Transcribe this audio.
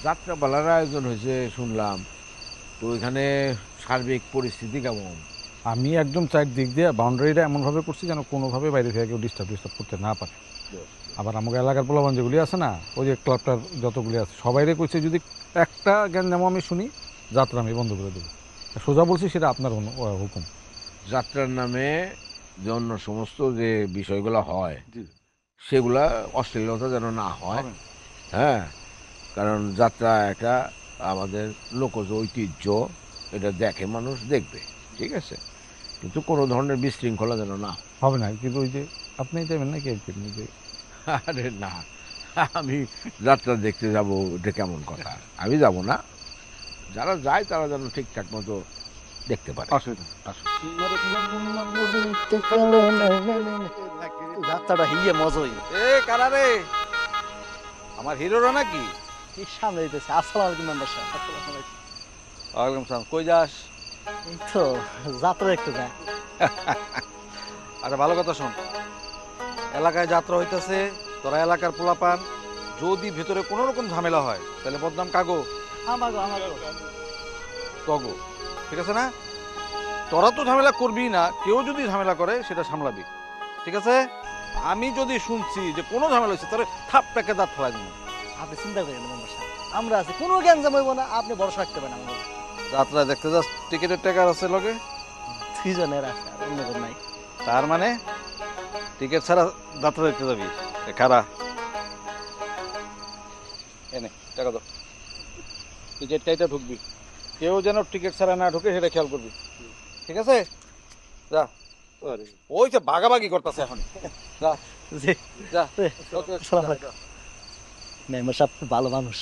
যাত্রা পালার আয়োজন হয়েছে শুনলাম, তো এখানে সার্বিক পরিস্থিতি কেমন? আমি একদম চারদিক দিয়ে বাউন্ডারিটা এমনভাবে করছি যেন কোনোভাবে বাইরে থেকে কেউ ডিস্টার্ব করতে না পারে। আবার আমাকে এলাকার পোলাপান যেগুলি আছে না, ওই যে ক্লাবটার যতগুলি আছে সবাইরে কইছে যদি একটা জ্ঞানজাম আমি শুনি, যাত্রা আমি বন্ধ করে দেবো। সোজা বলছি, সেটা আপনার হুকুম। যাত্রার নামে যে অন্য সমস্ত যে বিষয়গুলো হয় সেগুলা অশ্লীলতা যেন না হয়। হ্যাঁ, কারণ যাত্রা একটা আমাদের লোকজ ঐতিহ্য, এটা দেখে মানুষ দেখবে, ঠিক আছে, কিন্তু কোনো ধরনের বিশৃঙ্খলা যেন না হয়। হবে না, কিন্তু ওই যে আপনি যাবেন নাকি একদিন ওই যে আরে না, আমি যাত্রা দেখতে যাব এটা কেমন কথা? আমি যাব না, যারা যায় তারা যেন ঠিকঠাক মতো দেখতে পারে। অসুবিধা যাত্রাটা হিয়ে মজাই। এ কারা রে? আমার হিরোরা নাকি? এই সামনে দিতেছে। আসসালামু আলাইকুম মেম্বার সাহেব। আসসালামু আলাইকুম। ওয়ালাইকুম সালাম। কই যাস? এই তো যাত্রা দেখতে যায়। আচ্ছা ভালো কথা শোন, এলাকায় যাত্রা হইতেছে, তোরা এলাকার পোলাপান, যদি ভিতরে কোনো রকম ঝামেলা হয় তাহলে বদনাম কাগো আমাগো তগো, ঠিক আছে না? তোরা তো ঝামেলা করবি না, কেউ যদি ঝামেলা করে সেটা সামলাবি, ঠিক আছে? আমি যদি শুনছি যে কোনো ঝামেলা হয়েছে তাহলে থাপ প্যাকে দাঁত ফেলাই দেবো। আপনি চিন্তা করেন না মেম্বার সাহেব, আমরা আছি, কোনো জ্ঞান জমাইব না, আপনি ভরসা রাখতে পারেন আমাদের। যাত্রা দেখতে যাস, টিকিটের টাকা আছে লগে? দুইজনের আছে, আর অন্য কেউ নাই। তার মানে টিকিট ছাড়া যাত্রা দেখতে যাবি? খারা এনে টাকা দাও, টিকিট কাইটা ঢুকবি, কেউ যেন টিকিট ছাড়া না ঢুকে সেটা খেয়াল করবি, ঠিক আছে? যা, ওই যে ভাগাভাগি করতেছে এখন, যা জি, যা। আসসালামু আলাইকুম। মেম্বার সাহেব খুব ভালো মানুষ।